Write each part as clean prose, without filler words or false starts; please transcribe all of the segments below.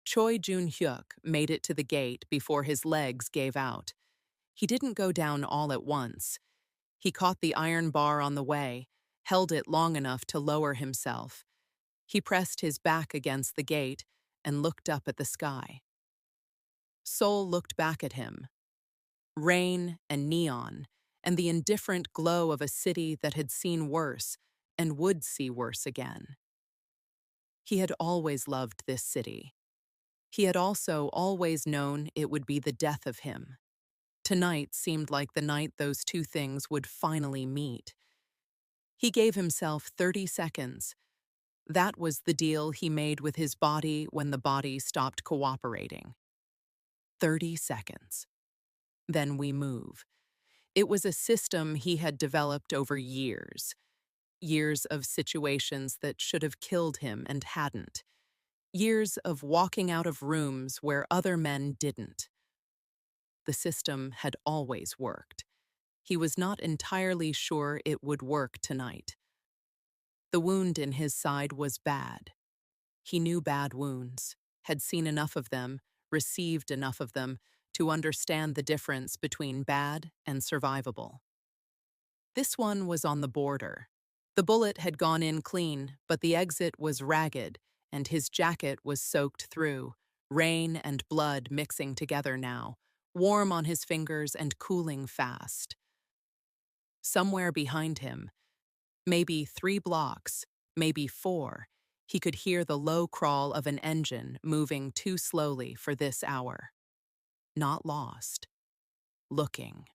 Choi Jun-hyuk made it to the gate before his legs gave out. He didn't go down all at once. He caught the iron bar on the way, held it long enough to lower himself. He pressed his back against the gate and looked up at the sky. Seoul looked back at him. Rain and neon, and the indifferent glow of a city that had seen worse and would see worse again. He had always loved this city. He had also always known it would be the death of him. Tonight seemed like the night those two things would finally meet. He gave himself 30 seconds. That was the deal he made with his body when the body stopped cooperating. 30 seconds. Then we move. It was a system he had developed over years. Years of situations that should have killed him and hadn't. Years of walking out of rooms where other men didn't. The system had always worked. He was not entirely sure it would work tonight. The wound in his side was bad. He knew bad wounds, had seen enough of them, received enough of them, to understand the difference between bad and survivable. This one was on the border. The bullet had gone in clean, but the exit was ragged, and his jacket was soaked through, rain and blood mixing together now, warm on his fingers and cooling fast. Somewhere behind him, maybe 3 blocks, maybe 4, he could hear the low crawl of an engine moving too slowly for this hour. Not lost. Looking.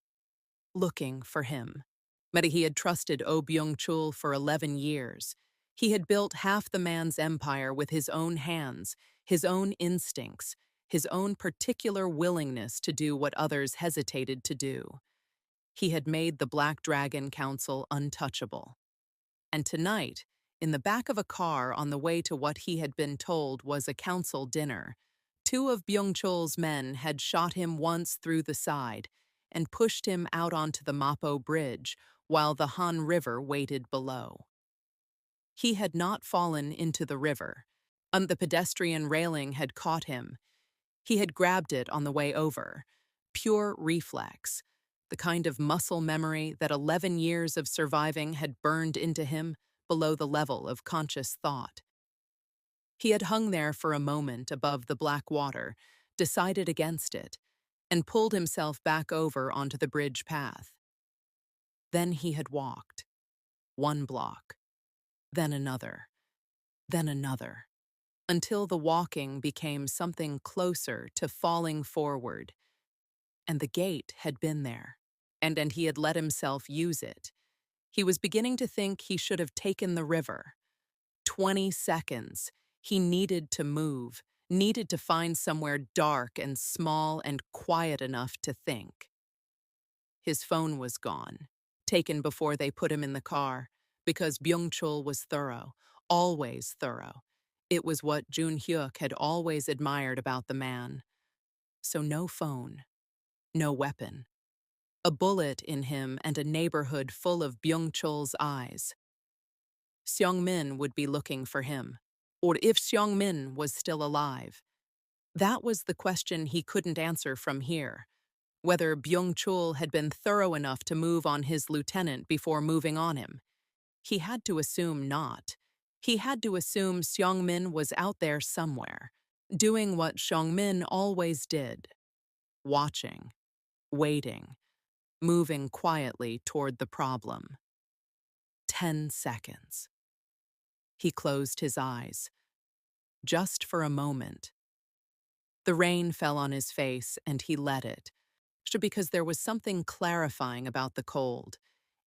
Looking for him. But he had trusted Oh Byung-chul for 11 years. He had built half the man's empire with his own hands, his own instincts, his own particular willingness to do what others hesitated to do. He had made the Black Dragon Council untouchable. And tonight, in the back of a car on the way to what he had been told was a council dinner, 2 of Byung-chul's men had shot him once through the side and pushed him out onto the Mapo Bridge while the Han River waited below. He had not fallen into the river. The pedestrian railing had caught him. He had grabbed it on the way over. Pure reflex, the kind of muscle memory that 11 years of surviving had burned into him below the level of conscious thought. He had hung there for a moment above the black water, decided against it, and pulled himself back over onto the bridge path. Then he had walked. 1 block, then another, until the walking became something closer to falling forward. And the gate had been there, and he had let himself use it. He was beginning to think he should have taken the river. 20 seconds. He needed to move, needed to find somewhere dark and small and quiet enough to think. His phone was gone, taken before they put him in the car, because Byung-chul was thorough, always thorough. It was what Jun-hyuk had always admired about the man. So no phone, no weapon. A bullet in him and a neighborhood full of Byung-chul's eyes. Seong-min would be looking for him, or if Seong-min was still alive. That was the question he couldn't answer from here, whether Byung-chul had been thorough enough to move on his lieutenant before moving on him. He had to assume not. He had to assume Seong-min was out there somewhere, doing what Seong-min always did, watching, waiting, moving quietly toward the problem. 10 seconds. He closed his eyes. Just for a moment. The rain fell on his face and he let it, because there was something clarifying about the cold,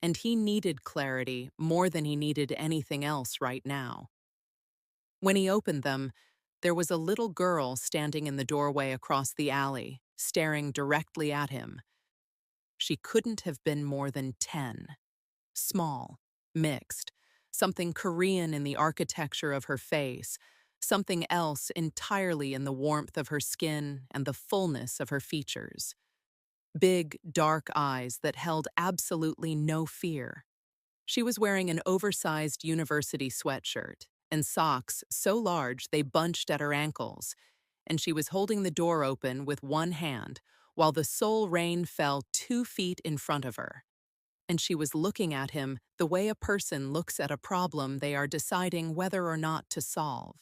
and he needed clarity more than he needed anything else right now. When he opened them, there was a little girl standing in the doorway across the alley, staring directly at him. She couldn't have been more than 10. Small, mixed, something Korean in the architecture of her face, something else entirely in the warmth of her skin and the fullness of her features. Big, dark eyes that held absolutely no fear. She was wearing an oversized university sweatshirt and socks so large they bunched at her ankles, and she was holding the door open with one hand while the Seoul rain fell 2 feet in front of her. And she was looking at him the way a person looks at a problem they are deciding whether or not to solve.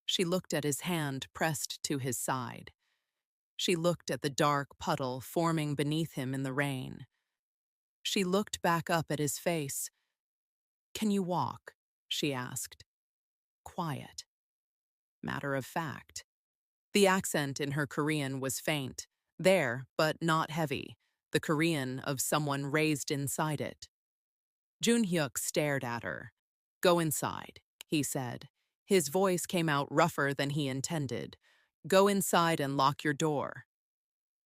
She looked at his hand pressed to his side. She looked at the dark puddle forming beneath him in the rain. She looked back up at his face. "Can you walk?" she asked. Quiet. Matter of fact. The accent in her Korean was faint, there, but not heavy, the Korean of someone raised inside it. Junhyuk stared at her. "Go inside," he said. His voice came out rougher than he intended. "Go inside and lock your door."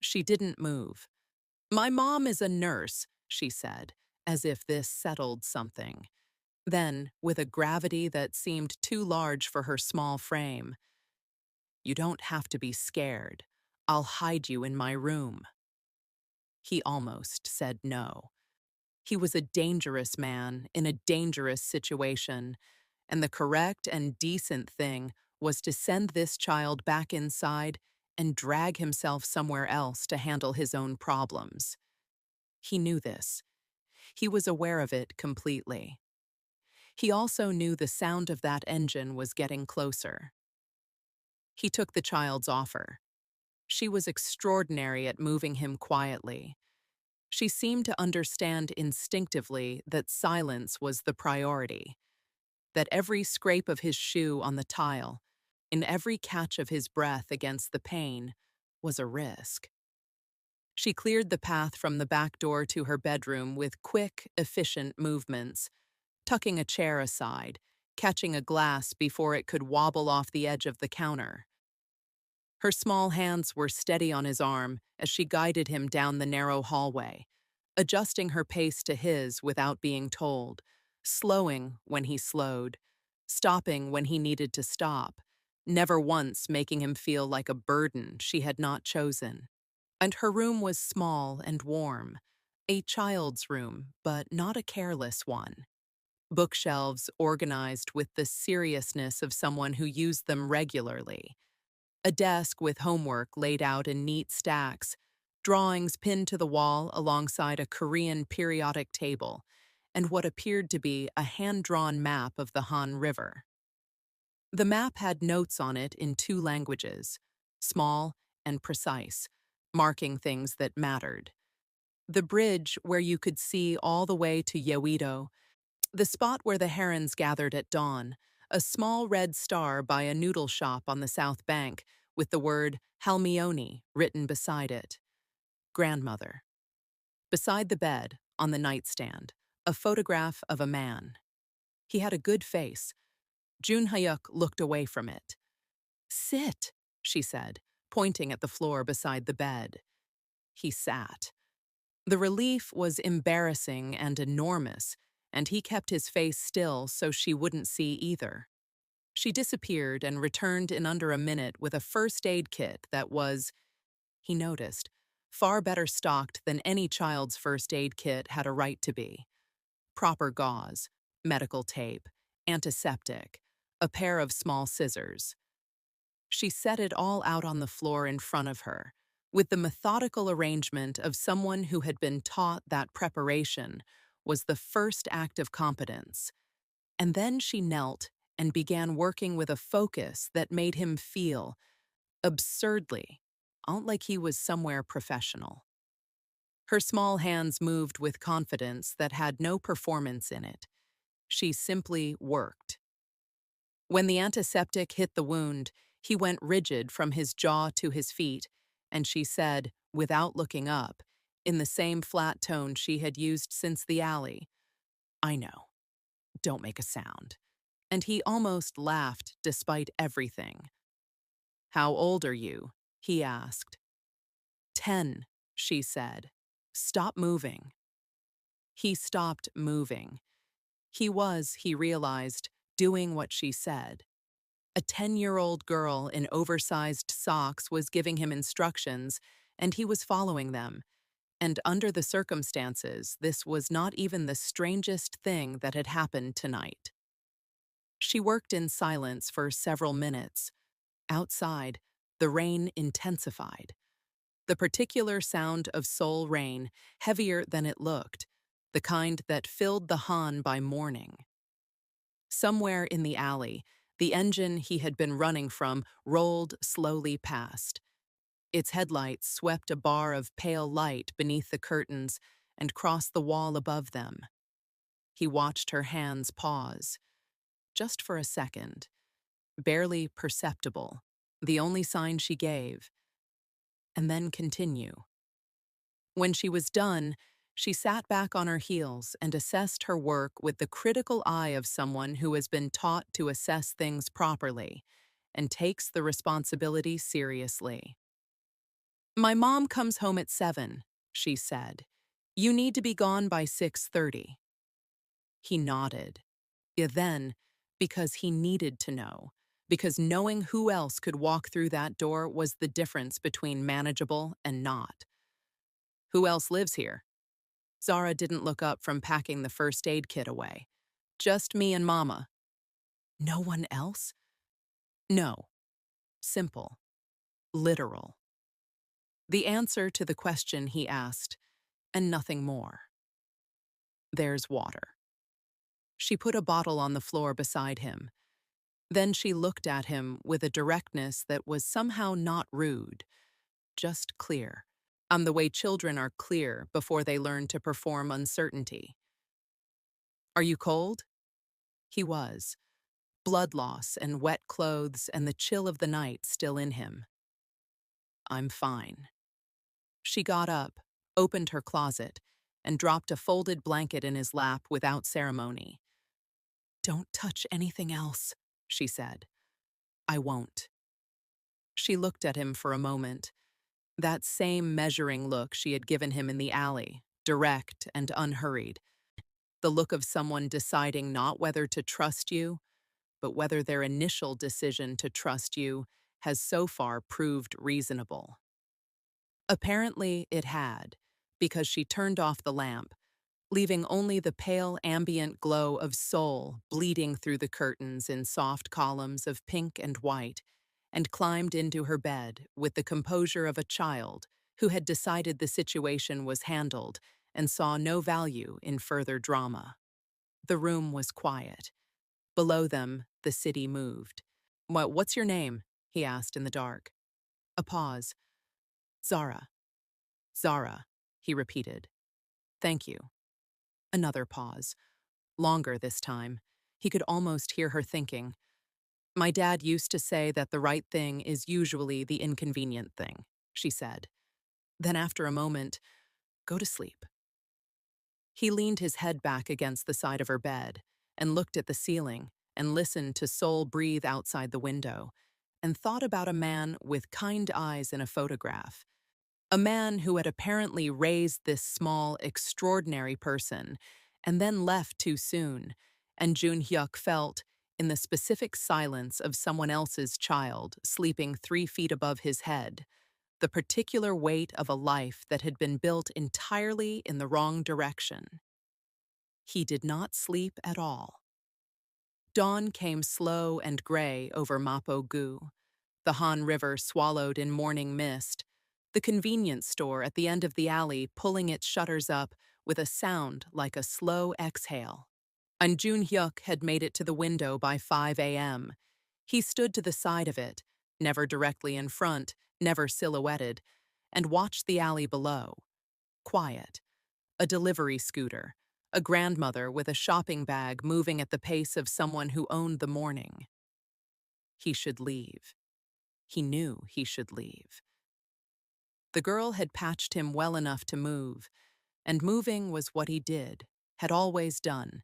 She didn't move. "My mom is a nurse," she said, as if this settled something. Then, with a gravity that seemed too large for her small frame, "You don't have to be scared. I'll hide you in my room." He almost said no. He was a dangerous man in a dangerous situation, and the correct and decent thing was to send this child back inside and drag himself somewhere else to handle his own problems. He knew this. He was aware of it completely. He also knew the sound of that engine was getting closer. He took the child's offer. She was extraordinary at moving him quietly. She seemed to understand instinctively that silence was the priority, that every scrape of his shoe on the tile, in every catch of his breath against the pane, was a risk. She cleared the path from the back door to her bedroom with quick, efficient movements, tucking a chair aside, catching a glass before it could wobble off the edge of the counter. Her small hands were steady on his arm as she guided him down the narrow hallway, adjusting her pace to his without being told, slowing when he slowed, stopping when he needed to stop, never once making him feel like a burden she had not chosen. And her room was small and warm, a child's room, but not a careless one. Bookshelves organized with the seriousness of someone who used them regularly. A desk with homework laid out in neat stacks, drawings pinned to the wall alongside a Korean periodic table, and what appeared to be a hand-drawn map of the Han River. The map had notes on it in 2 languages, small and precise, marking things that mattered. The bridge where you could see all the way to Yeouido, the spot where the herons gathered at dawn, a small red star by a noodle shop on the south bank with the word Halmioni written beside it. Grandmother. Beside the bed, on the nightstand, a photograph of a man. He had a good face. Jun Hyuk looked away from it. "Sit," she said, pointing at the floor beside the bed. He sat. The relief was embarrassing and enormous, and he kept his face still so she wouldn't see either. She disappeared and returned in under a minute with a first aid kit that was, he noticed, far better stocked than any child's first aid kit had a right to be. Proper gauze, medical tape, antiseptic, a pair of small scissors. She set it all out on the floor in front of her, with the methodical arrangement of someone who had been taught that preparation was the first act of competence. And then she knelt and began working with a focus that made him feel, absurdly, like he was somewhere professional. Her small hands moved with confidence that had no performance in it. She simply worked. When the antiseptic hit the wound, he went rigid from his jaw to his feet, and she said, without looking up, in the same flat tone she had used since the alley, "I know. Don't make a sound." And he almost laughed despite everything. "How old are you?" he asked. 10, she said. "Stop moving." He stopped moving. He was, he realized, doing what she said. A 10-year-old girl in oversized socks was giving him instructions, and he was following them. And under the circumstances, this was not even the strangest thing that had happened tonight. She worked in silence for several minutes. Outside, the rain intensified. The particular sound of Seoul rain, heavier than it looked, the kind that filled the Han by morning. Somewhere in the alley, the engine he had been running from rolled slowly past. Its headlights swept a bar of pale light beneath the curtains and crossed the wall above them. He watched her hands pause, just for a second, barely perceptible, the only sign she gave, and then continue. When she was done, she sat back on her heels and assessed her work with the critical eye of someone who has been taught to assess things properly and takes the responsibility seriously. "My mom comes home at 7, she said. "You need to be gone by 6:30. He nodded. Yeah, then, because he needed to know, because knowing who else could walk through that door was the difference between manageable and not. "Who else lives here?" Zara didn't look up from packing the first aid kit away. "Just me and Mama." "No one else?" "No. Simple. Literal." The answer to the question he asked, and nothing more. "There's water." She put a bottle on the floor beside him. Then she looked at him with a directness that was somehow not rude, just clear. The way children are clear before they learn to perform uncertainty. "Are you cold?" He was. Blood loss and wet clothes and the chill of the night still in him. "I'm fine." She got up, opened her closet, and dropped a folded blanket in his lap without ceremony. "Don't touch anything else," she said. "I won't." She looked at him for a moment, that same measuring look she had given him in the alley, direct and unhurried. The look of someone deciding not whether to trust you, but whether their initial decision to trust you has so far proved reasonable. Apparently it had, because she turned off the lamp, leaving only the pale ambient glow of Seoul bleeding through the curtains in soft columns of pink and white, and climbed into her bed with the composure of a child who had decided the situation was handled and saw no value in further drama. The room was quiet. Below them, the city moved. "What's your name?" he asked in the dark. A pause. "Zara." "Zara," he repeated. "Thank you." Another pause. Longer this time. He could almost hear her thinking. "My dad used to say that the right thing is usually the inconvenient thing," she said. Then after a moment, "Go to sleep." He leaned his head back against the side of her bed and looked at the ceiling and listened to Seoul breathe outside the window and thought about a man with kind eyes in a photograph. A man who had apparently raised this small, extraordinary person and then left too soon, and Jun Hyuk felt, in the specific silence of someone else's child sleeping 3 feet above his head, the particular weight of a life that had been built entirely in the wrong direction. He did not sleep at all. Dawn came slow and gray over Mapo-gu, the Han River swallowed in morning mist, the convenience store at the end of the alley pulling its shutters up with a sound like a slow exhale. And Jun Hyuk had made it to the window by 5 a.m. He stood to the side of it, never directly in front, never silhouetted, and watched the alley below. Quiet. A delivery scooter. A grandmother with a shopping bag moving at the pace of someone who owned the morning. He should leave. He knew he should leave. The girl had patched him well enough to move, and moving was what he did, had always done.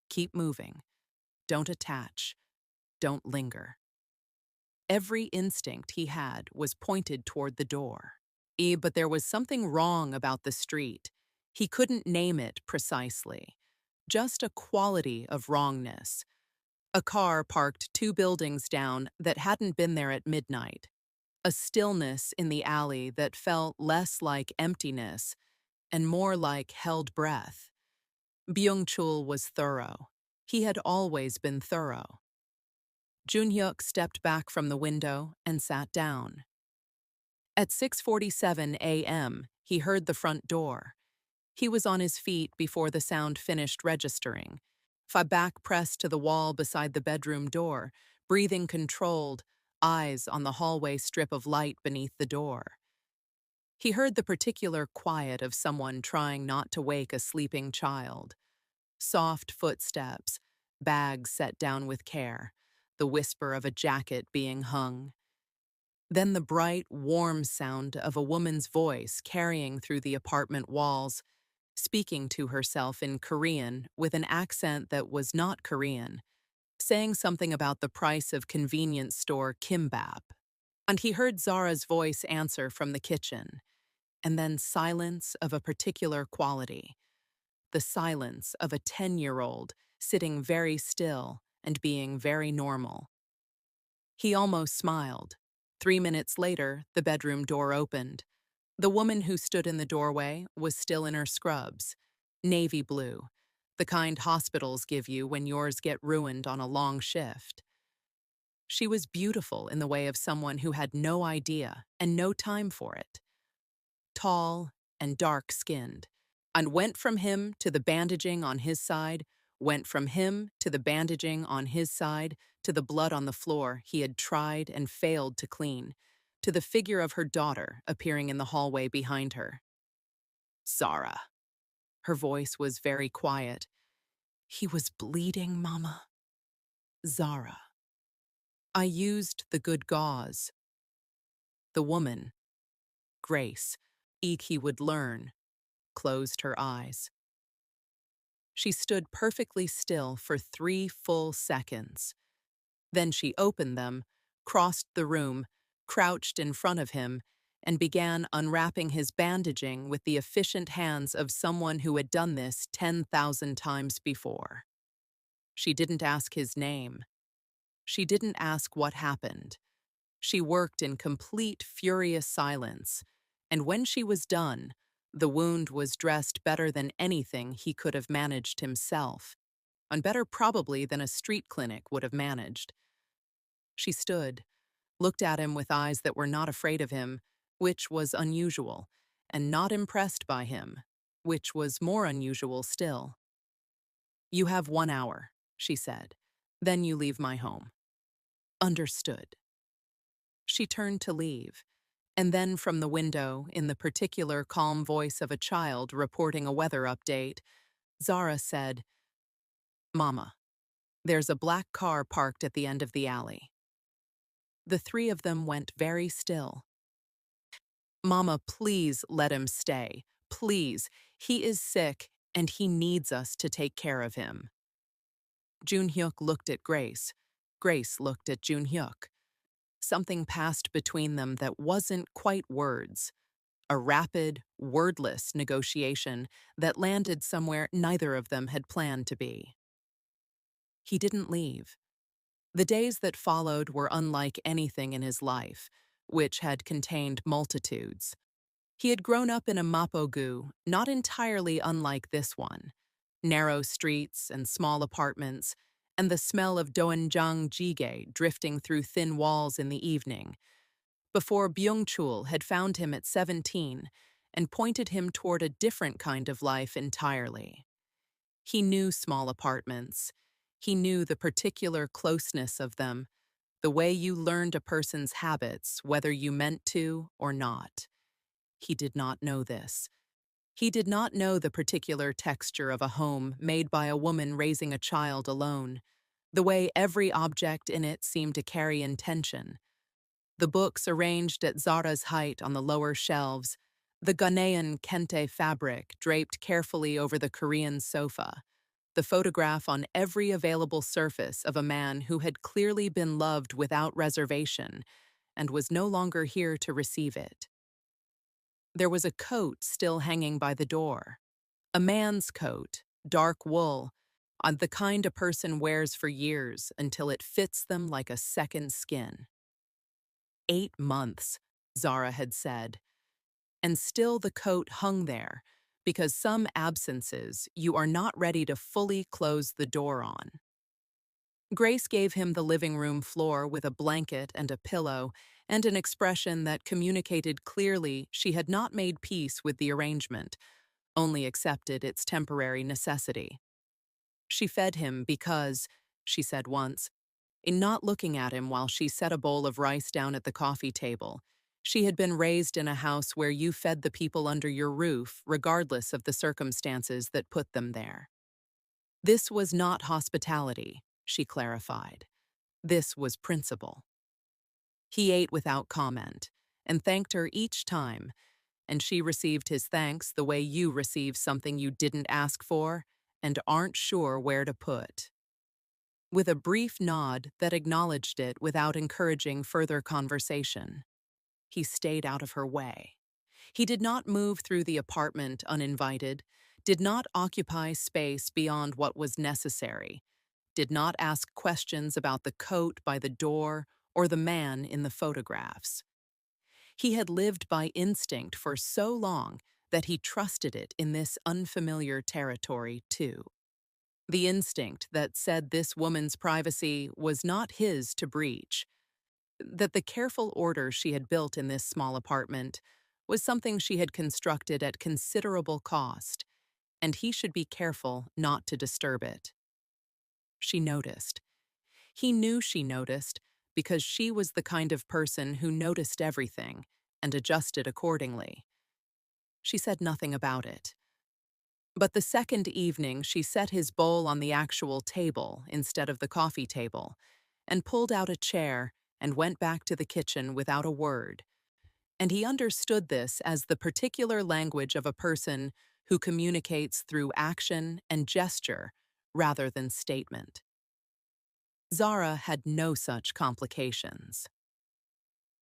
Keep moving. Don't attach. Don't linger. Every instinct he had was pointed toward the door. But there was something wrong about the street. He couldn't name it precisely. Just a quality of wrongness. A car parked 2 buildings down that hadn't been there at midnight. A stillness in the alley that felt less like emptiness and more like held breath. Byung-chul was thorough. He had always been thorough. Junhyuk stepped back from the window and sat down. At 6:47 a.m., he heard the front door. He was on his feet before the sound finished registering, back pressed to the wall beside the bedroom door, breathing controlled, eyes on the hallway strip of light beneath the door. He heard the particular quiet of someone trying not to wake a sleeping child. Soft footsteps, bags set down with care, the whisper of a jacket being hung. Then the bright, warm sound of a woman's voice carrying through the apartment walls, speaking to herself in Korean with an accent that was not Korean, saying something about the price of convenience store kimbap. And he heard Zara's voice answer from the kitchen, and then silence of a particular quality, the silence of a 10-year-old sitting very still and being very normal. He almost smiled. 3 minutes later, the bedroom door opened. The woman who stood in the doorway was still in her scrubs, navy blue, the kind hospitals give you when yours get ruined on a long shift. She was beautiful in the way of someone who had no idea and no time for it. Tall and dark-skinned, and went from him to the bandaging on his side, went from him to the bandaging on his side, to the blood on the floor he had tried and failed to clean, to the figure of her daughter appearing in the hallway behind her. Zara. Her voice was very quiet. He was bleeding, Mama. Zara. I used the good gauze. The woman, Grace, he would learn, closed her eyes. She stood perfectly still for 3 full seconds. Then she opened them, crossed the room, crouched in front of him, and began unwrapping his bandaging with the efficient hands of someone who had done this 10,000 times before. She didn't ask his name. She didn't ask what happened. She worked in complete, furious silence, and when she was done, the wound was dressed better than anything he could have managed himself, and better probably than a street clinic would have managed. She stood, looked at him with eyes that were not afraid of him, which was unusual, and not impressed by him, which was more unusual still. You have 1 hour, she said. Then you leave my home. Understood. She turned to leave, and then from the window, in the particular calm voice of a child reporting a weather update, Zara said, Mama, there's a black car parked at the end of the alley. The 3 of them went very still. Mama, please let him stay. Please. He is sick, and he needs us to take care of him. Junhyuk looked at Grace. Grace looked at Junhyuk. Something passed between them that wasn't quite words. A rapid, wordless negotiation that landed somewhere neither of them had planned to be. He didn't leave. The days that followed were unlike anything in his life, which had contained multitudes. He had grown up in a mapogu, not entirely unlike this one. Narrow streets and small apartments, and the smell of doenjang jjigae drifting through thin walls in the evening, before Byung-chul had found him at 17 and pointed him toward a different kind of life entirely. He knew small apartments. He knew the particular closeness of them, the way you learned a person's habits, whether you meant to or not. He did not know this. He did not know the particular texture of a home made by a woman raising a child alone, the way every object in it seemed to carry intention. The books arranged at Zara's height on the lower shelves, the Ghanaian kente fabric draped carefully over the Korean sofa, the photograph on every available surface of a man who had clearly been loved without reservation and was no longer here to receive it. There was a coat still hanging by the door. A man's coat, dark wool, on the kind a person wears for years until it fits them like a second skin. 8 months, Zara had said. And still the coat hung there, because some absences you are not ready to fully close the door on. Grace gave him the living room floor with a blanket and a pillow, and an expression that communicated clearly she had not made peace with the arrangement, only accepted its temporary necessity. She fed him because, she said once, in not looking at him while she set a bowl of rice down at the coffee table, she had been raised in a house where you fed the people under your roof regardless of the circumstances that put them there. This was not hospitality, she clarified. This was principle. He ate without comment and thanked her each time, and she received his thanks the way you receive something you didn't ask for and aren't sure where to put. With a brief nod that acknowledged it without encouraging further conversation, he stayed out of her way. He did not move through the apartment uninvited, did not occupy space beyond what was necessary, did not ask questions about the coat by the door or the man in the photographs. He had lived by instinct for so long that he trusted it in this unfamiliar territory too. The instinct that said this woman's privacy was not his to breach, that the careful order she had built in this small apartment was something she had constructed at considerable cost, and he should be careful not to disturb it. She noticed. He knew she noticed because she was the kind of person who noticed everything and adjusted accordingly. She said nothing about it. But the second evening, she set his bowl on the actual table instead of the coffee table, and pulled out a chair and went back to the kitchen without a word. And he understood this as the particular language of a person who communicates through action and gesture rather than statement. Zara had no such complications.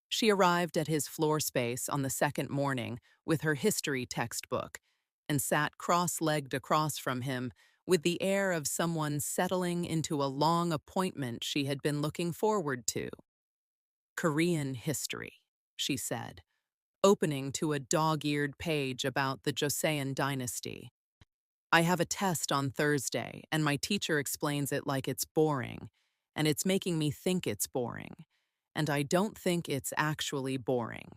She arrived at his floor space on the second morning with her history textbook and sat cross-legged across from him with the air of someone settling into a long appointment she had been looking forward to. Korean history, she said, opening to a dog-eared page about the Joseon dynasty. I have a test on Thursday, and my teacher explains it like it's boring, and it's making me think it's boring, and I don't think it's actually boring.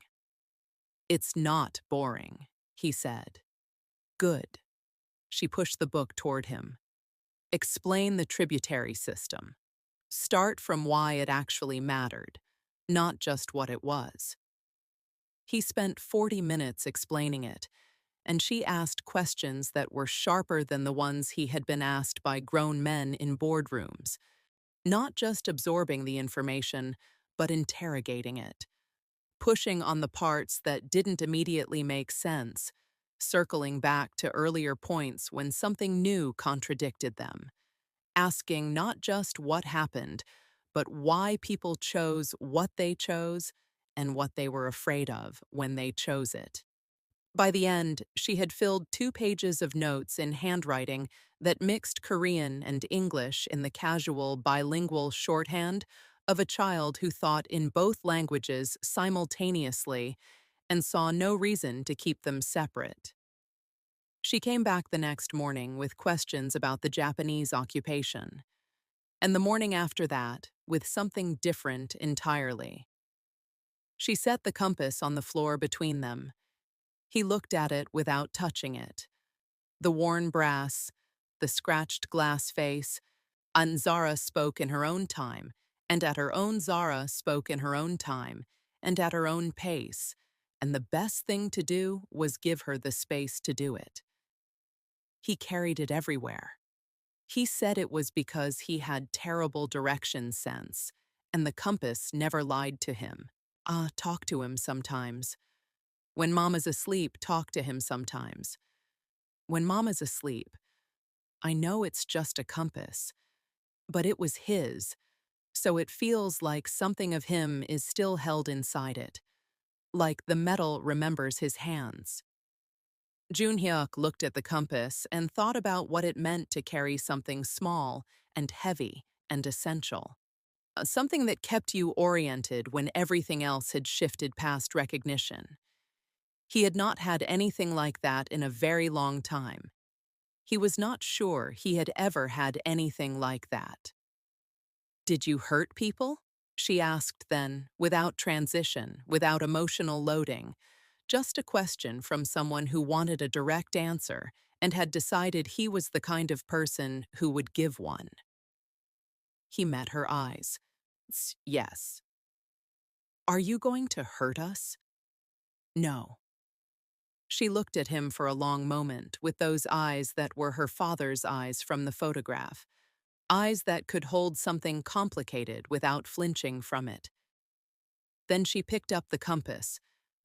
It's not boring, he said. Good. She pushed the book toward him. Explain the tributary system. Start from why it actually mattered, not just what it was. He spent 40 minutes explaining it, and she asked questions that were sharper than the ones he had been asked by grown men in boardrooms, not just absorbing the information, but interrogating it, pushing on the parts that didn't immediately make sense, circling back to earlier points when something new contradicted them, asking not just what happened, but why people chose what they chose and what they were afraid of when they chose it. By the end, she had filled 2 pages of notes in handwriting that mixed Korean and English in the casual bilingual shorthand of a child who thought in both languages simultaneously and saw no reason to keep them separate. She came back the next morning with questions about the Japanese occupation, and the morning after that with something different entirely. She set the compass on the floor between them. He looked at it without touching it. The worn brass, the scratched glass face, and Zara spoke in her own time, and at her own Zara spoke in her own time, and at her own pace, and the best thing to do was give her the space to do it. He carried it everywhere. He said it was because he had terrible direction sense, and the compass never lied to him. Talk to him sometimes. When Mama's asleep, talk to him sometimes. When Mama's asleep, I know it's just a compass, but it was his, so it feels like something of him is still held inside it, like the metal remembers his hands. Junhyuk looked at the compass and thought about what it meant to carry something small and heavy and essential. Something that kept you oriented when everything else had shifted past recognition. He had not had anything like that in a very long time. He was not sure he had ever had anything like that. Did you hurt people? She asked then, without transition, without emotional loading. Just a question from someone who wanted a direct answer and had decided he was the kind of person who would give one. He met her eyes. Yes. Are you going to hurt us? No. She looked at him for a long moment with those eyes that were her father's eyes from the photograph. Eyes that could hold something complicated without flinching from it. Then she picked up the compass,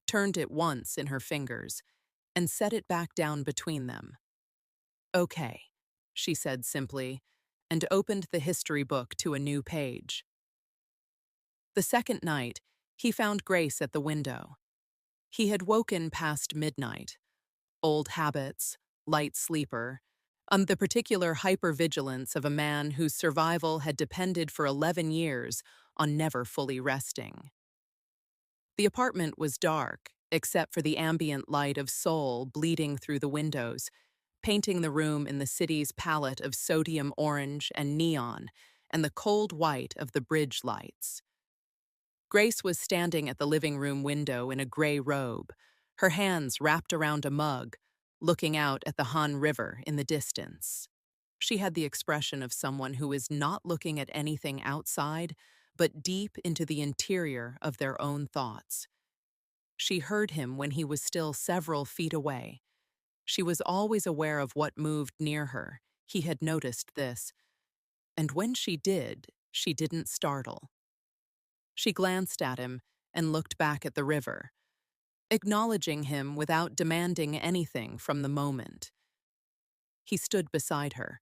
turned it once in her fingers, and set it back down between them. Okay, she said simply, and opened the history book to a new page. The second night, he found Grace at the window. He had woken past midnight. Old habits, light sleeper, on the particular hypervigilance of a man whose survival had depended for 11 years on never fully resting. The apartment was dark, except for the ambient light of Seoul bleeding through the windows, painting the room in the city's palette of sodium orange and neon and the cold white of the bridge lights. Grace was standing at the living room window in a gray robe, her hands wrapped around a mug, looking out at the Han River in the distance. She had the expression of someone who is not looking at anything outside, but deep into the interior of their own thoughts. She heard him when he was still several feet away. She was always aware of what moved near her. He had noticed this. And when she did, she didn't startle. She glanced at him and looked back at the river, acknowledging him without demanding anything from the moment. He stood beside her.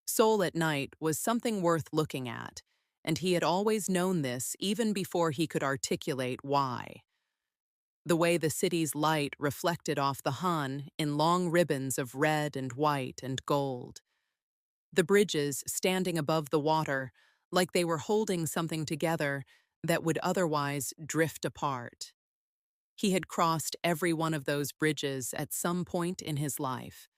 Seoul at night was something worth looking at, and he had always known this even before he could articulate why. The way the city's light reflected off the Han in long ribbons of red and white and gold. The bridges standing above the water like they were holding something together that would otherwise drift apart. He had crossed every one of those bridges at some point in his life,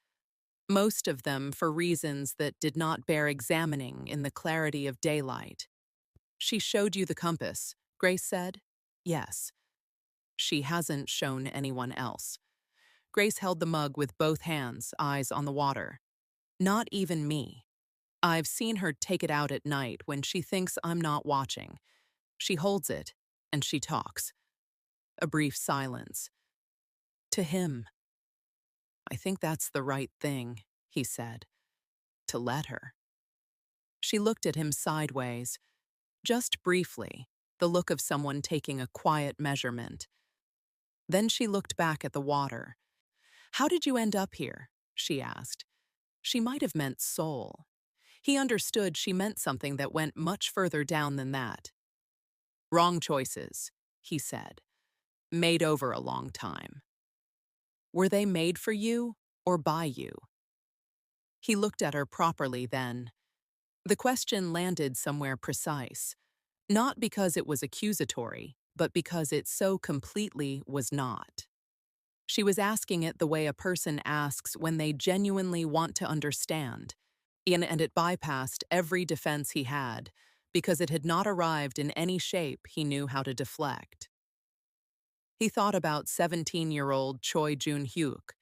most of them for reasons that did not bear examining in the clarity of daylight. She showed you the compass, Grace said. Yes. She hasn't shown anyone else. Grace held the mug with both hands, eyes on the water. Not even me. I've seen her take it out at night when she thinks I'm not watching. She holds it, and she talks. A brief silence. To him. I think that's the right thing, he said. To let her. She looked at him sideways, just briefly, the look of someone taking a quiet measurement. Then she looked back at the water. How did you end up here? She asked. She might have meant Seoul. He understood she meant something that went much further down than that. Wrong choices, he said. Made over a long time. Were they made for you or by you? He looked at her properly then. The question landed somewhere precise, not because it was accusatory, but because it so completely was not. She was asking it the way a person asks when they genuinely want to understand, and it bypassed every defense he had, because it had not arrived in any shape he knew how to deflect. He thought about 17-year-old Choi Jun-hyuk,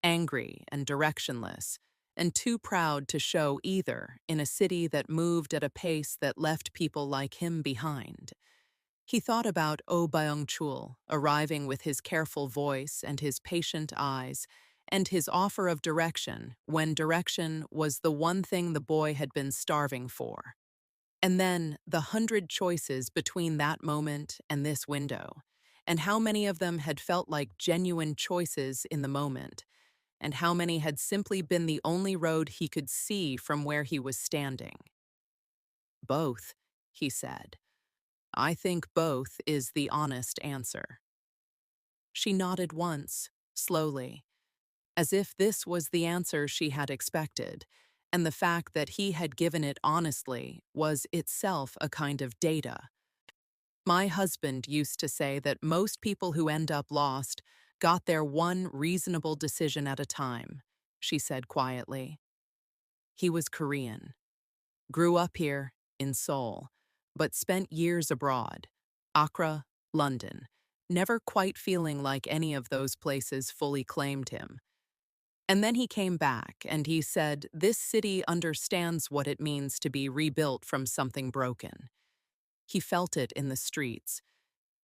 angry and directionless, and too proud to show either in a city that moved at a pace that left people like him behind. He thought about Oh Byung-chul arriving with his careful voice and his patient eyes, and his offer of direction when direction was the one thing the boy had been starving for. And then the 100 choices between that moment and this window, and how many of them had felt like genuine choices in the moment, and how many had simply been the only road he could see from where he was standing. Both, he said. I think both is the honest answer. She nodded once, slowly, as if this was the answer she had expected, and the fact that he had given it honestly was itself a kind of data. My husband used to say that most people who end up lost got their one reasonable decision at a time, she said quietly. He was Korean. Grew up here, in Seoul, but spent years abroad, Accra, London, never quite feeling like any of those places fully claimed him. And then he came back and he said, "This city understands what it means to be rebuilt from something broken." He felt it in the streets,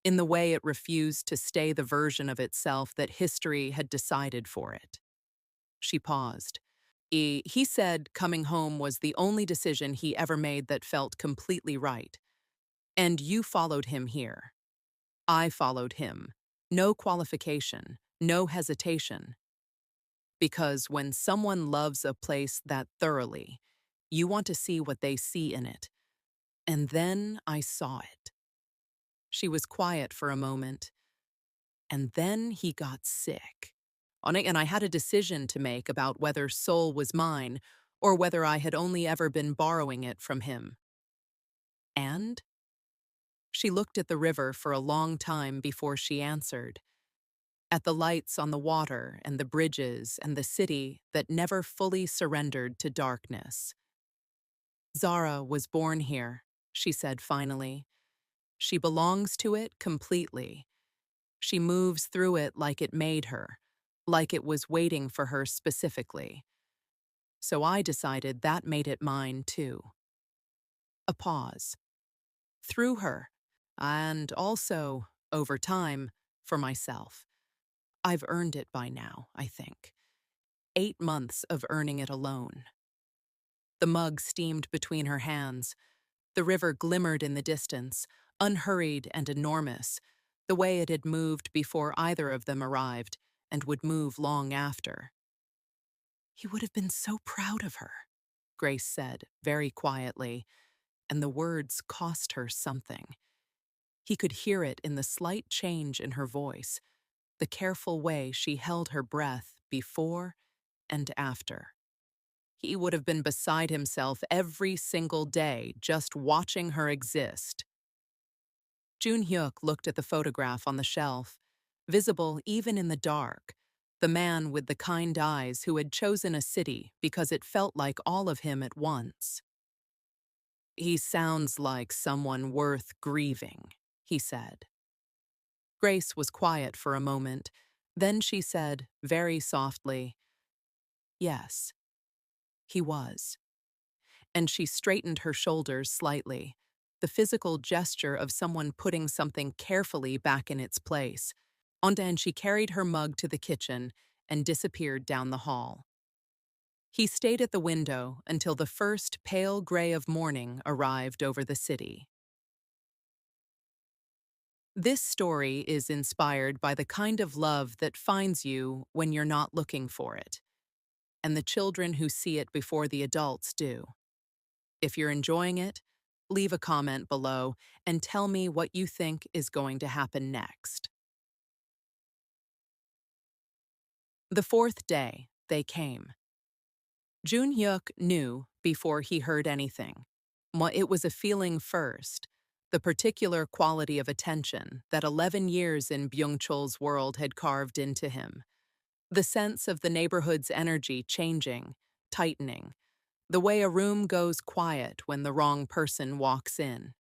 in the way it refused to stay the version of itself that history had decided for it. She paused. He said coming home was the only decision he ever made that felt completely right. And you followed him here. I followed him. No qualification, no hesitation. Because when someone loves a place that thoroughly, you want to see what they see in it. And then I saw it. She was quiet for a moment. And then he got sick. And I had a decision to make about whether Seoul was mine or whether I had only ever been borrowing it from him. And? She looked at the river for a long time before she answered. At the lights on the water and the bridges and the city that never fully surrendered to darkness. Zara was born here, she said finally. She belongs to it completely. She moves through it like it made her, like it was waiting for her specifically. So I decided that made it mine too. A pause. Through her, and also, over time, for myself. I've earned it by now, I think. 8 months of earning it alone. The mug steamed between her hands. The river glimmered in the distance, unhurried and enormous, the way it had moved before either of them arrived, and would move long after. He would have been so proud of her, Grace said, very quietly, and the words cost her something. He could hear it in the slight change in her voice, the careful way she held her breath before and after. He would have been beside himself every single day just watching her exist. Jun Hyuk looked at the photograph on the shelf, visible even in the dark, the man with the kind eyes who had chosen a city because it felt like all of him at once. He sounds like someone worth grieving, he said. Grace was quiet for a moment. Then she said, very softly, "Yes, he was." And she straightened her shoulders slightly, the physical gesture of someone putting something carefully back in its place. And she carried her mug to the kitchen and disappeared down the hall. He stayed at the window until the first pale gray of morning arrived over the city. This story is inspired by the kind of love that finds you when you're not looking for it, and the children who see it before the adults do. If you're enjoying it, leave a comment below and tell me what you think is going to happen next. The fourth day, they came. Jun Hyuk knew before he heard anything. It was a feeling first, the particular quality of attention that 11 years in Byung-chul's world had carved into him. The sense of the neighborhood's energy changing, tightening, the way a room goes quiet when the wrong person walks in.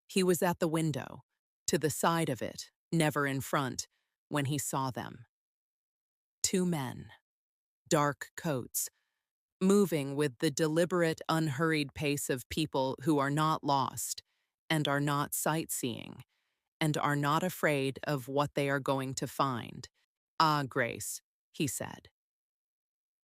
He was at the window, to the side of it, never in front, when he saw them. 2 men, dark coats, moving with the deliberate, unhurried pace of people who are not lost, and are not sightseeing, and are not afraid of what they are going to find. "Ah, Grace," he said.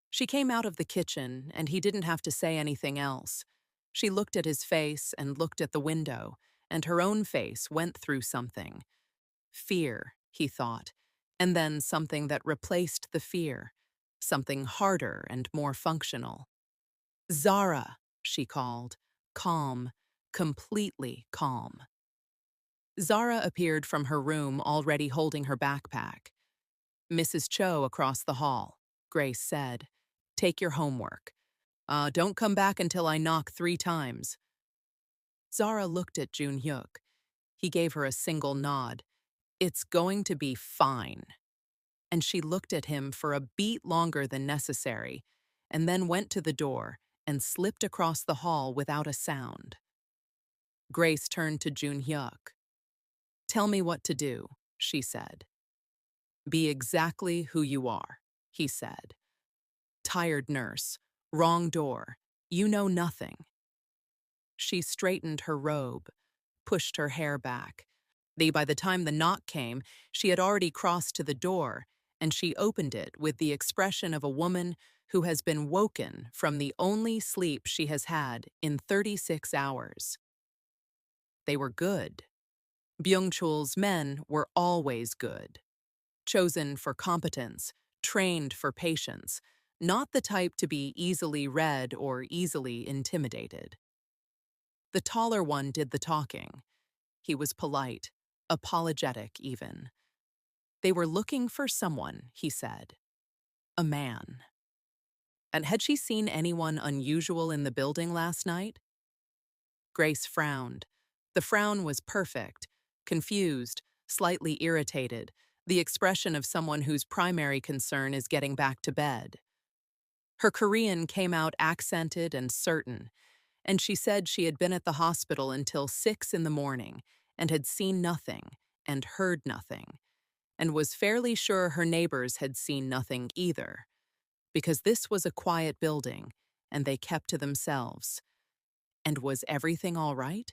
She came out of the kitchen, and he didn't have to say anything else. She looked at his face and looked at the window, and her own face went through something. Fear, he thought, and then something that replaced the fear, something harder and more functional. "Zara," she called, calm, completely calm. Zara appeared from her room already holding her backpack. "Mrs. Cho across the hall," Grace said. "Take your homework. Don't come back until I knock 3 times." Zara looked at Jun Hyuk. He gave her a single nod. "It's going to be fine." And she looked at him for a beat longer than necessary, and then went to the door and slipped across the hall without a sound. Grace turned to Jun Hyuk. "Tell me what to do," she said. "Be exactly who you are," he said. "Tired nurse, wrong door, you know nothing." She straightened her robe, pushed her hair back. By the time the knock came, she had already crossed to the door, and she opened it with the expression of a woman who has been woken from the only sleep she has had in 36 hours. They were good. Byung-chul's men were always good. Chosen for competence, trained for patience, not the type to be easily read or easily intimidated. The taller one did the talking. He was polite, apologetic even. They were looking for someone, he said. A man. And had she seen anyone unusual in the building last night? Grace frowned. The frown was perfect, confused, slightly irritated, the expression of someone whose primary concern is getting back to bed. Her Korean came out accented and certain, and she said she had been at the hospital until 6 in the morning and had seen nothing and heard nothing, and was fairly sure her neighbors had seen nothing either, because this was a quiet building and they kept to themselves. And was everything all right?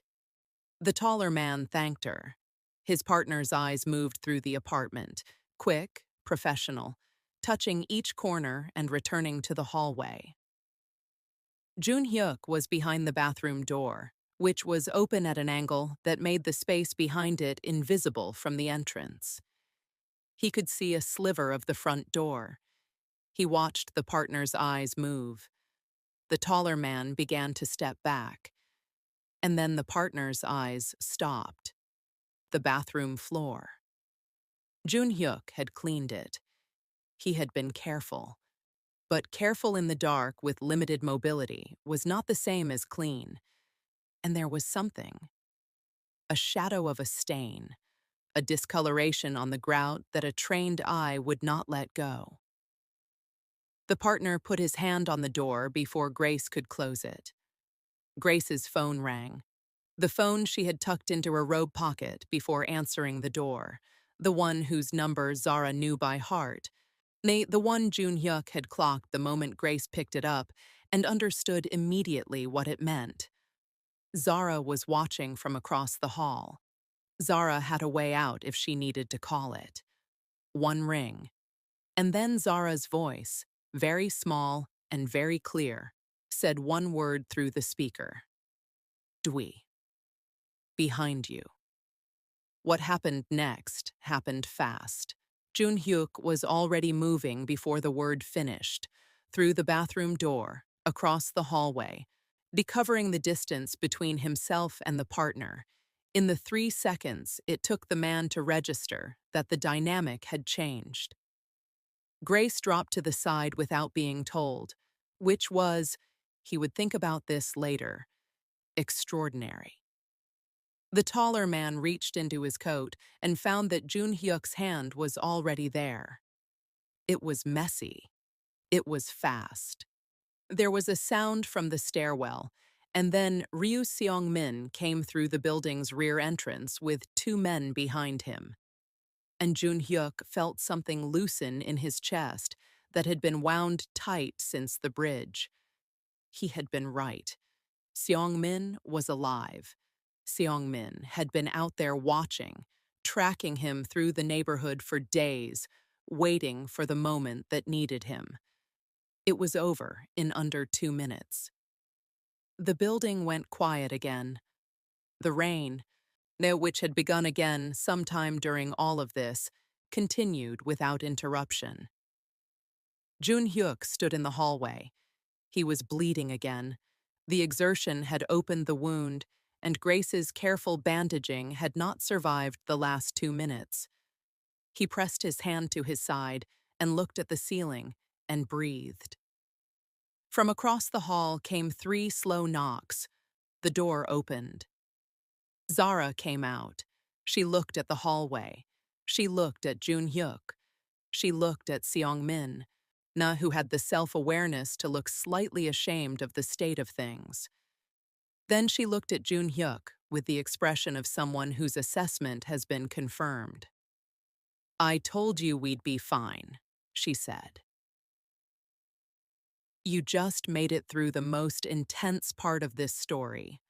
The taller man thanked her. His partner's eyes moved through the apartment, quick, professional, touching each corner and returning to the hallway. Jun Hyuk was behind the bathroom door, which was open at an angle that made the space behind it invisible from the entrance. He could see a sliver of the front door. He watched the partner's eyes move. The taller man began to step back. And then the partner's eyes stopped. The bathroom floor. Jun Hyuk had cleaned it. He had been careful. But careful in the dark with limited mobility was not the same as clean. And there was something. A shadow of a stain. A discoloration on the grout that a trained eye would not let go. The partner put his hand on the door before Grace could close it. Grace's phone rang. The phone she had tucked into her robe pocket before answering the door, the one whose number Zara knew by heart, the one Jun Hyuk had clocked the moment Grace picked it up and understood immediately what it meant. Zara was watching from across the hall. Zara had a way out if she needed to call it. One ring. And then Zara's voice, very small and very clear, said one word through the speaker. Dwi. Behind you. What happened next happened fast. Jun Hyuk was already moving before the word finished, through the bathroom door, across the hallway, decovering the distance between himself and the partner. In the 3 seconds it took the man to register that the dynamic had changed. Grace dropped to the side without being told, which was, he would think about this later, extraordinary. The taller man reached into his coat and found that Jun Hyuk's hand was already there. It was messy. It was fast. There was a sound from the stairwell, and then Ryu Seong-min came through the building's rear entrance with 2 men behind him. And Jun Hyuk felt something loosen in his chest that had been wound tight since the bridge. He had been right. Seong-min was alive. Seong-min had been out there watching, tracking him through the neighborhood for days, waiting for the moment that needed him. It was over in under 2 minutes. The building went quiet again. The rain, which had begun again sometime during all of this, continued without interruption. Jun Hyuk stood in the hallway. He was bleeding again. The exertion had opened the wound, and Grace's careful bandaging had not survived the last 2 minutes. He pressed his hand to his side and looked at the ceiling and breathed. From across the hall came 3 slow knocks. The door opened. Zara came out. She looked at the hallway. She looked at Jun Hyuk. She looked at Seong-min. Na, who had the self-awareness to look slightly ashamed of the state of things. Then she looked at Jun Hyuk with the expression of someone whose assessment has been confirmed. "I told you we'd be fine," she said. "You just made it through the most intense part of this story.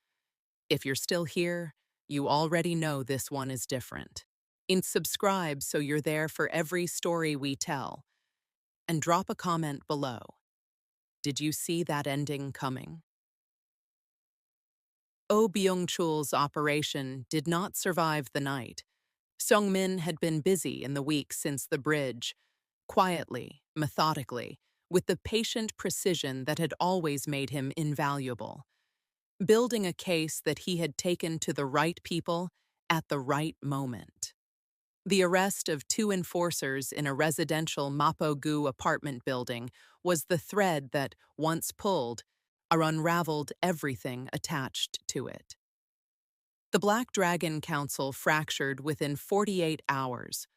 If you're still here, you already know this one is different. And subscribe so you're there for every story we tell. And drop a comment below. Did you see that ending coming?" Oh Byung-chul's operation did not survive the night. Seong-min had been busy in the weeks since the bridge, quietly, methodically, with the patient precision that had always made him invaluable, building a case that he had taken to the right people at the right moment. The arrest of 2 enforcers in a residential Mapo-gu apartment building was the thread that, once pulled, unraveled everything attached to it. The Black Dragon Council fractured within 48 hours.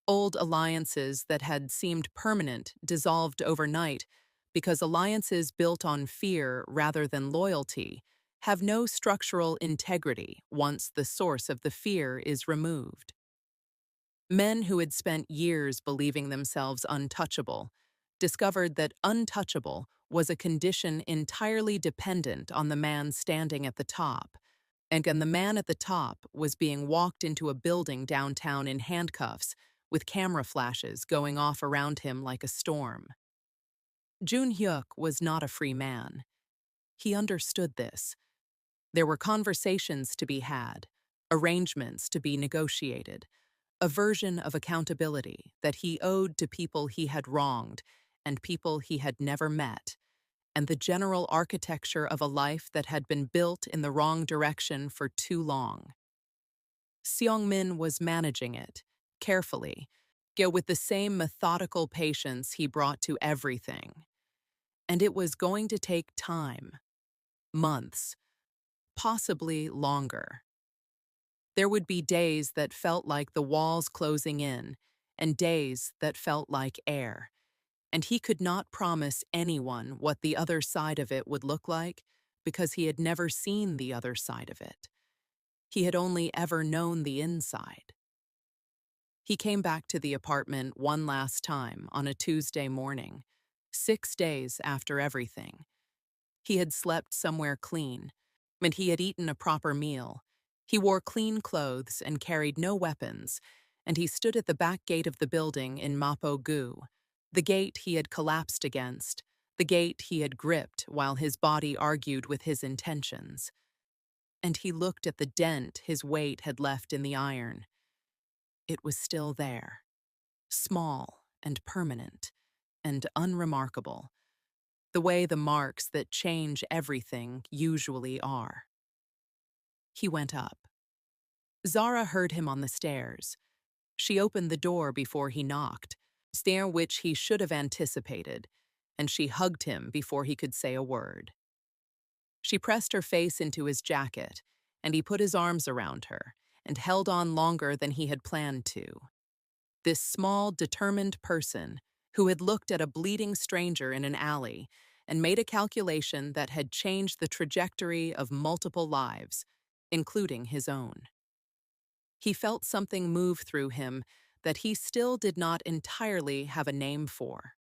Old alliances that had seemed permanent dissolved overnight because alliances built on fear rather than loyalty have no structural integrity once the source of the fear is removed. Men who had spent years believing themselves untouchable discovered that untouchable was a condition entirely dependent on the man standing at the top, and the man at the top was being walked into a building downtown in handcuffs with camera flashes going off around him like a storm. Jun Hyuk was not a free man. He understood this. There were conversations to be had, arrangements to be negotiated, a version of accountability that he owed to people he had wronged and people he had never met, and the general architecture of a life that had been built in the wrong direction for too long. Seong-min was managing it, carefully, yet with the same methodical patience he brought to everything. And it was going to take time, months, possibly longer. There would be days that felt like the walls closing in, and days that felt like air. And he could not promise anyone what the other side of it would look like because he had never seen the other side of it. He had only ever known the inside. He came back to the apartment one last time on a Tuesday morning, 6 days after everything. He had slept somewhere clean, and he had eaten a proper meal. He wore clean clothes and carried no weapons, and he stood at the back gate of the building in Mapo-gu, the gate he had collapsed against, the gate he had gripped while his body argued with his intentions. And he looked at the dent his weight had left in the iron. It was still there, small and permanent and unremarkable, the way the marks that change everything usually are. He went up. Zara heard him on the stairs. She opened the door before he knocked, stare which he should have anticipated, and she hugged him before he could say a word. She pressed her face into his jacket, and he put his arms around her and held on longer than he had planned to. This small, determined person who had looked at a bleeding stranger in an alley and made a calculation that had changed the trajectory of multiple lives, including his own. He felt something move through him that he still did not entirely have a name for.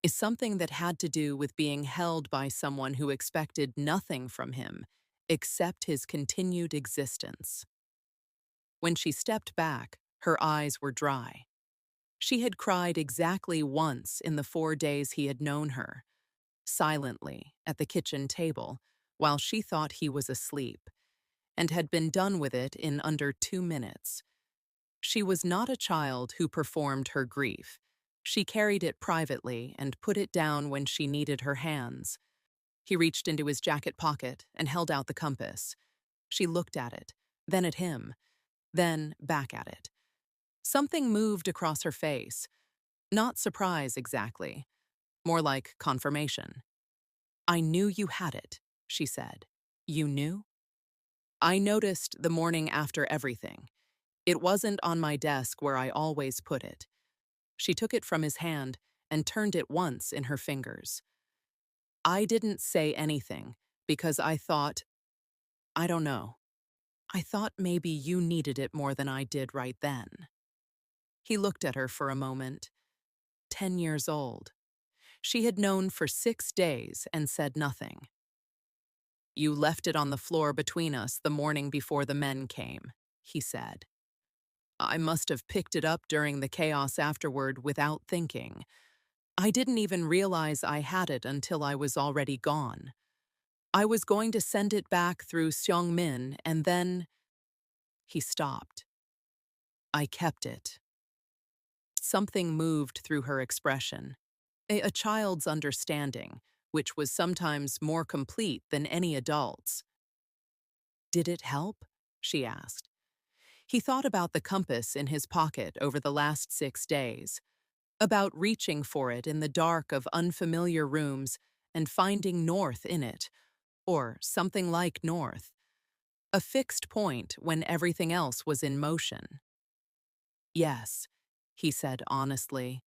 Is something that had to do with being held by someone who expected nothing from him except his continued existence. When she stepped back, her eyes were dry. She had cried exactly once in the 4 days he had known her, silently at the kitchen table, while she thought he was asleep, and had been done with it in under 2 minutes. She was not a child who performed her grief. She carried it privately and put it down when she needed her hands. He reached into his jacket pocket and held out the compass. She looked at it, then at him, then back at it. Something moved across her face. Not surprise exactly, more like confirmation. "I knew you had it," she said. "You knew?" "I noticed the morning after everything. It wasn't on my desk where I always put it." She took it from his hand and turned it once in her fingers. I didn't say anything because I don't know. I thought maybe you needed it more than I did right then. He looked at her for a moment. 10 years old. She had known for 6 days and said nothing. You left it on the floor between us the morning before the men came, he said. I must have picked it up during the chaos afterward without thinking. I didn't even realize I had it until I was already gone. I was going to send it back through Seongmin and then… He stopped. I kept it. Something moved through her expression. A child's understanding, which was sometimes more complete than any adult's. Did it help? She asked. He thought about the compass in his pocket over the last 6 days, about reaching for it in the dark of unfamiliar rooms and finding north in it, or something like north, a fixed point when everything else was in motion. Yes, he said honestly.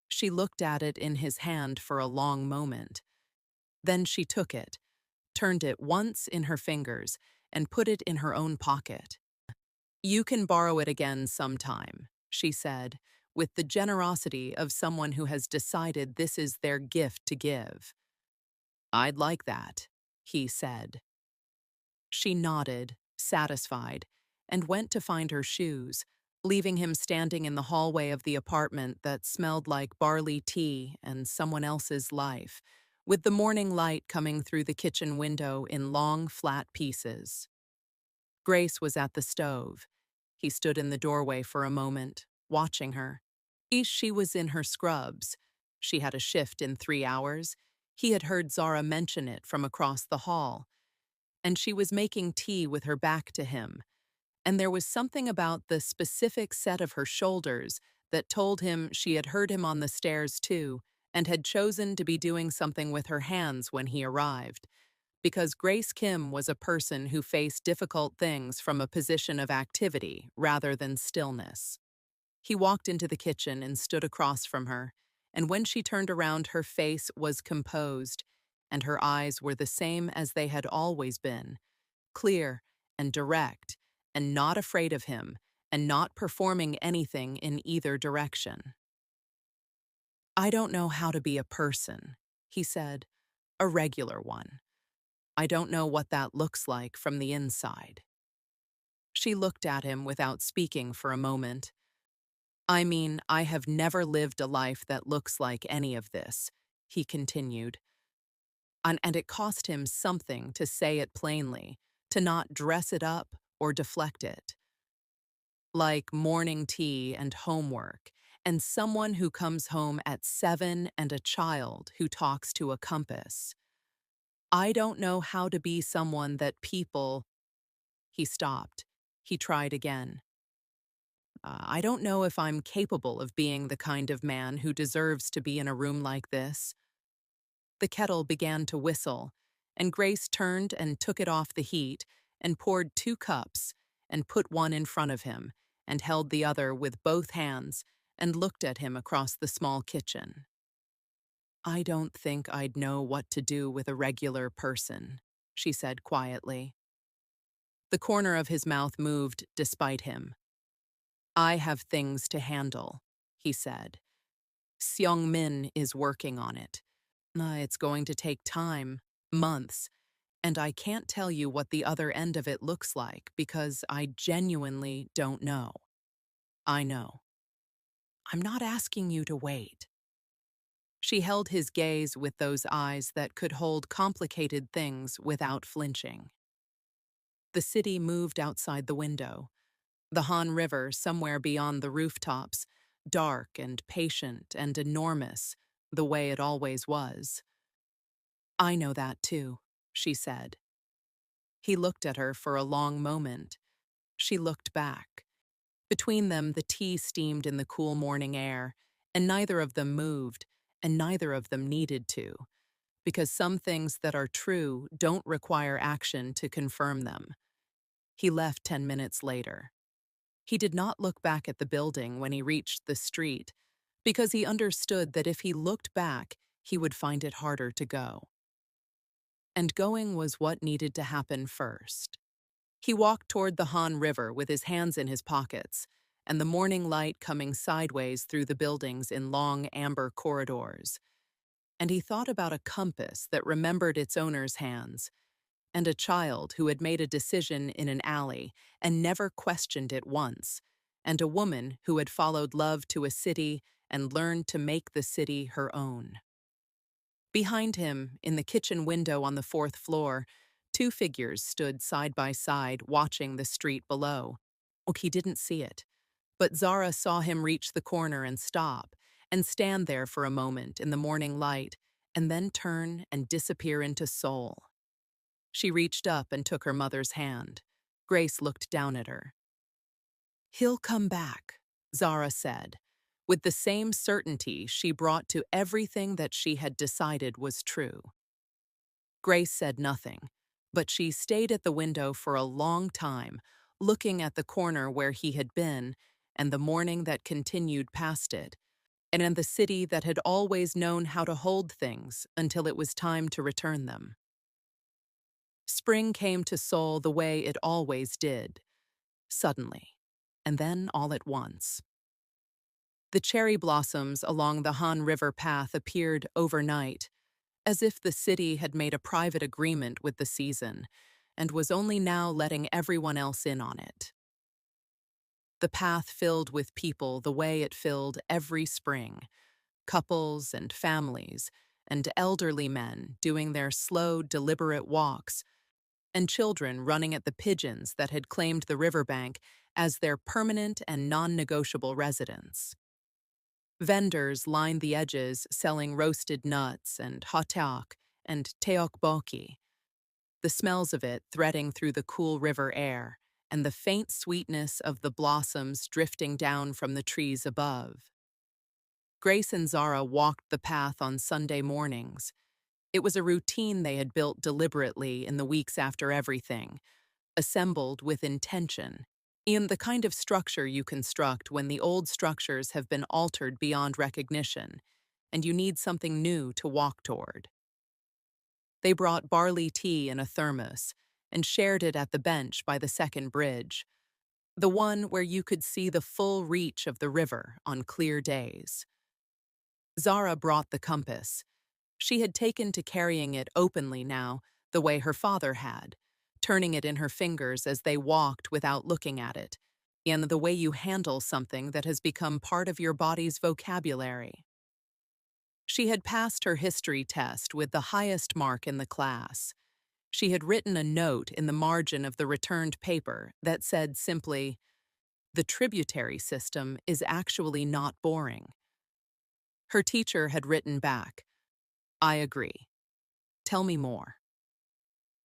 She looked at it in his hand for a long moment. Then she took it, turned it once in her fingers, and put it in her own pocket. You can borrow it again sometime, she said, with the generosity of someone who has decided this is their gift to give. I'd like that, he said. She nodded, satisfied, and went to find her shoes, leaving him standing in the hallway of the apartment that smelled like barley tea and someone else's life, with the morning light coming through the kitchen window in long, flat pieces. Grace was at the stove. He stood in the doorway for a moment, watching her. She was in her scrubs. She had a shift in 3 hours. He had heard Zara mention it from across the hall. And she was making tea with her back to him. And there was something about the specific set of her shoulders that told him she had heard him on the stairs too, and had chosen to be doing something with her hands when he arrived. Because Grace Kim was a person who faced difficult things from a position of activity rather than stillness. He walked into the kitchen and stood across from her, and when she turned around, her face was composed, and her eyes were the same as they had always been, clear and direct, and not afraid of him, and not performing anything in either direction. I don't know how to be a person, he said, a regular one. I don't know what that looks like from the inside. She looked at him without speaking for a moment. I mean, I have never lived a life that looks like any of this, he continued. And it cost him something to say it plainly, to not dress it up or deflect it. Like morning tea and homework, and someone who comes home at 7 and a child who talks to a compass. I don't know how to be someone that people… He stopped. He tried again. I don't know if I'm capable of being the kind of man who deserves to be in a room like this. The kettle began to whistle, and Grace turned and took it off the heat and poured 2 cups and put one in front of him and held the other with both hands and looked at him across the small kitchen. I don't think I'd know what to do with a regular person, she said quietly. The corner of his mouth moved despite him. I have things to handle, he said. Seong-min is working on it. It's going to take time, months, and I can't tell you what the other end of it looks like because I genuinely don't know. I know. I'm not asking you to wait. She held his gaze with those eyes that could hold complicated things without flinching. The city moved outside the window. The Han River somewhere beyond the rooftops, dark and patient and enormous, the way it always was. I know that too, she said. He looked at her for a long moment. She looked back. Between them, the tea steamed in the cool morning air, and neither of them moved, and neither of them needed to, because some things that are true don't require action to confirm them. He left 10 minutes later. He did not look back at the building when he reached the street, because he understood that if he looked back, he would find it harder to go. And going was what needed to happen first. He walked toward the Han River with his hands in his pockets, and the morning light coming sideways through the buildings in long amber corridors. And he thought about a compass that remembered its owner's hands, and a child who had made a decision in an alley and never questioned it once, and a woman who had followed love to a city and learned to make the city her own. Behind him, in the kitchen window on the fourth floor, two figures stood side by side watching the street below. Oh, he didn't see it, but Zara saw him reach the corner and stop, and stand there for a moment in the morning light, and then turn and disappear into Seoul. She reached up and took her mother's hand. Grace looked down at her. "He'll come back," Zara said, with the same certainty she brought to everything that she had decided was true. Grace said nothing, but she stayed at the window for a long time, looking at the corner where he had been, and the morning that continued past it, and in the city that had always known how to hold things until it was time to return them. Spring came to Seoul the way it always did, suddenly, and then all at once. The cherry blossoms along the Han River path appeared overnight, as if the city had made a private agreement with the season and was only now letting everyone else in on it. The path filled with people the way it filled every spring, couples and families, and elderly men doing their slow, deliberate walks, and children running at the pigeons that had claimed the riverbank as their permanent and non-negotiable residence. Vendors lined the edges selling roasted nuts and hotteok and teokbokki, the smells of it threading through the cool river air and the faint sweetness of the blossoms drifting down from the trees above. Grace and Zara walked the path on Sunday mornings. It was a routine they had built deliberately in the weeks after everything, assembled with intention, in the kind of structure you construct when the old structures have been altered beyond recognition, and you need something new to walk toward. They brought barley tea in a thermos and shared it at the bench by the second bridge, the one where you could see the full reach of the river on clear days. Zara brought the compass. She had taken to carrying it openly now, the way her father had, turning it in her fingers as they walked without looking at it, and the way you handle something that has become part of your body's vocabulary. She had passed her history test with the highest mark in the class. She had written a note in the margin of the returned paper that said simply, "The tributary system is actually not boring." Her teacher had written back, "I agree. Tell me more."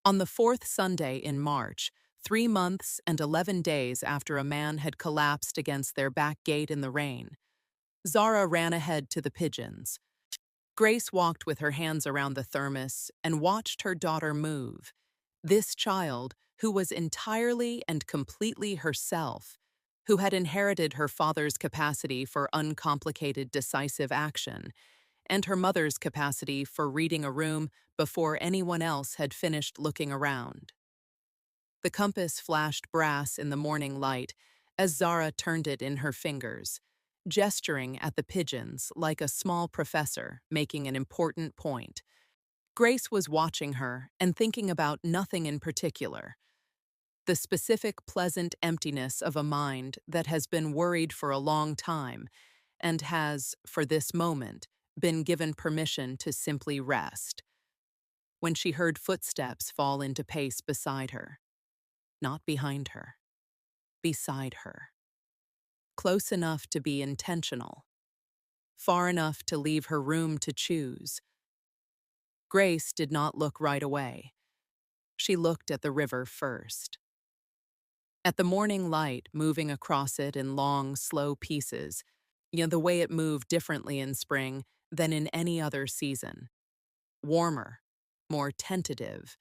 On the fourth Sunday in March, 3 months and 11 days after a man had collapsed against their back gate in the rain, Zara ran ahead to the pigeons. Grace walked with her hands around the thermos and watched her daughter move. This child, who was entirely and completely herself, who had inherited her father's capacity for uncomplicated, decisive action, and her mother's capacity for reading a room before anyone else had finished looking around. The compass flashed brass in the morning light as Zara turned it in her fingers, gesturing at the pigeons like a small professor making an important point. Grace was watching her and thinking about nothing in particular. The specific pleasant emptiness of a mind that has been worried for a long time and has, for this moment, been given permission to simply rest. When she heard footsteps fall into pace beside her. Not behind her. Beside her. Close enough to be intentional. Far enough to leave her room to choose. Grace did not look right away. She looked at the river first. At the morning light moving across it in long, slow pieces, the way it moved differently in spring than in any other season. Warmer, more tentative,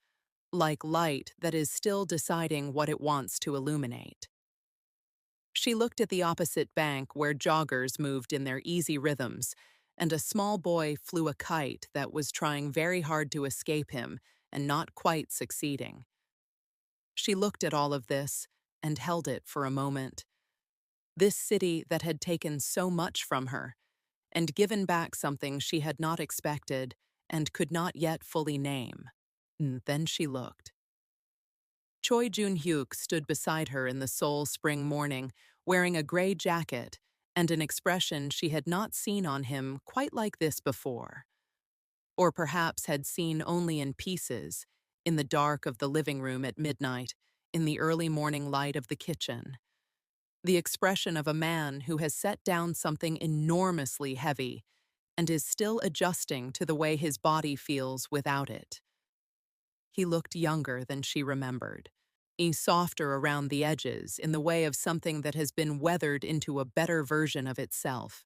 like light that is still deciding what it wants to illuminate. She looked at the opposite bank where joggers moved in their easy rhythms, and a small boy flew a kite that was trying very hard to escape him and not quite succeeding. She looked at all of this and held it for a moment. This city that had taken so much from her and given back something she had not expected and could not yet fully name. And then she looked. Choi Jun-hyuk stood beside her in the Seoul spring morning, wearing a gray jacket and an expression she had not seen on him quite like this before. Or perhaps had seen only in pieces, in the dark of the living room at midnight, in the early morning light of the kitchen. The expression of a man who has set down something enormously heavy and is still adjusting to the way his body feels without it. He looked younger than she remembered, softer around the edges in the way of something that has been weathered into a better version of itself.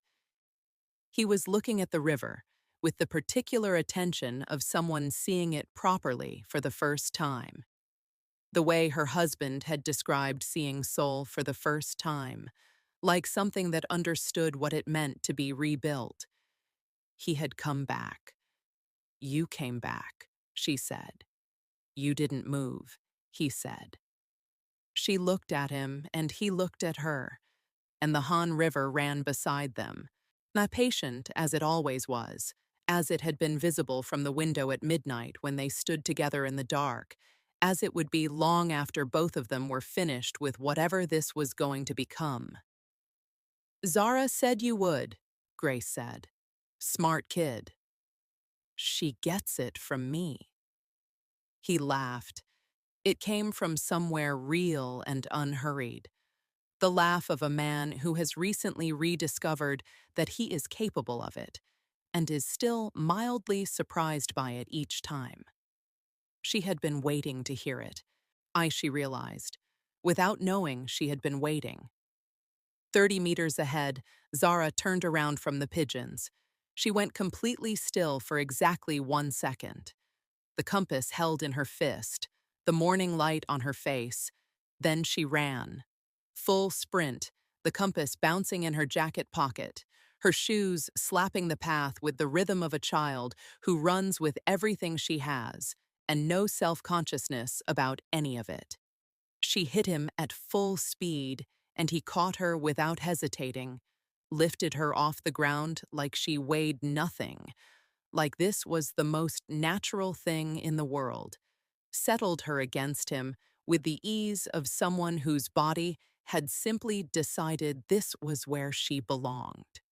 He was looking at the river with the particular attention of someone seeing it properly for the first time. The way her husband had described seeing Seoul for the first time, like something that understood what it meant to be rebuilt. He had come back. "You came back," she said. "You didn't move," he said. She looked at him, and he looked at her, and the Han River ran beside them, not patient as it always was, as it had been visible from the window at midnight when they stood together in the dark, as it would be long after both of them were finished with whatever this was going to become. "Zara said you would," Grace said. "Smart kid." "She gets it from me." He laughed. It came from somewhere real and unhurried. The laugh of a man who has recently rediscovered that he is capable of it, and is still mildly surprised by it each time. She had been waiting to hear it, she realized, without knowing she had been waiting. 30 meters ahead, Zara turned around from the pigeons. She went completely still for exactly 1 second. The compass held in her fist, the morning light on her face. Then she ran. Full sprint, the compass bouncing in her jacket pocket, her shoes slapping the path with the rhythm of a child who runs with everything she has, and no self-consciousness about any of it. She hit him at full speed, and he caught her without hesitating, lifted her off the ground like she weighed nothing, like this was the most natural thing in the world, settled her against him with the ease of someone whose body had simply decided this was where she belonged.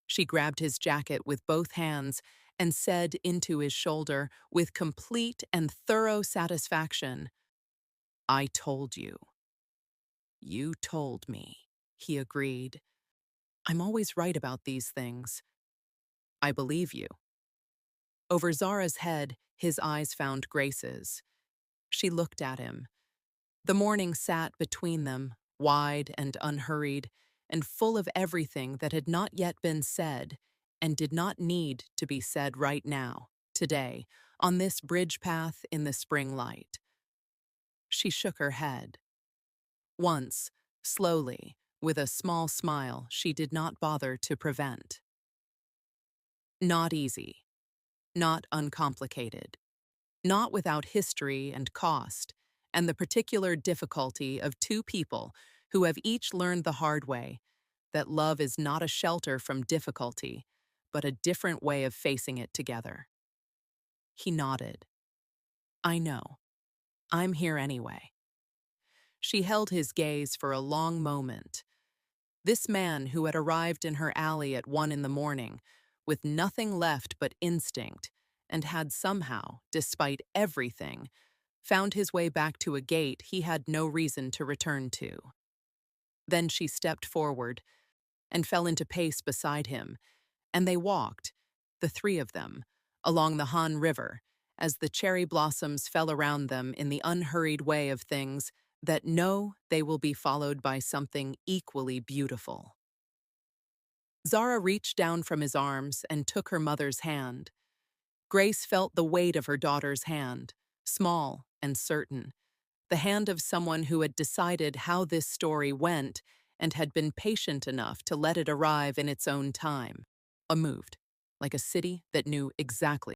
She grabbed his jacket with both hands and said into his shoulder with complete and thorough satisfaction, "I told you." "You told me," he agreed. "I'm always right about these things." "I believe you." Over Zara's head, his eyes found Grace's. She looked at him. The morning sat between them, wide and unhurried, and full of everything that had not yet been said, and did not need to be said right now, today, on this bridge path in the spring light. She shook her head. Once, slowly, with a small smile she did not bother to prevent. Not easy. Not uncomplicated. Not without history and cost, and the particular difficulty of two people who have each learned the hard way that love is not a shelter from difficulty, but a different way of facing it together. He nodded. "I know. I'm here anyway." She held his gaze for a long moment. This man who had arrived in her alley at 1 in the morning, with nothing left but instinct, and had somehow, despite everything, found his way back to a gate he had no reason to return to. Then she stepped forward and fell into pace beside him, and they walked, the three of them, along the Han River, as the cherry blossoms fell around them in the unhurried way of things that know they will be followed by something equally beautiful. Zara reached down from his arms and took her mother's hand. Grace felt the weight of her daughter's hand, small and certain, the hand of someone who had decided how this story went and had been patient enough to let it arrive in its own time. Unmoved, like a city that knew exactly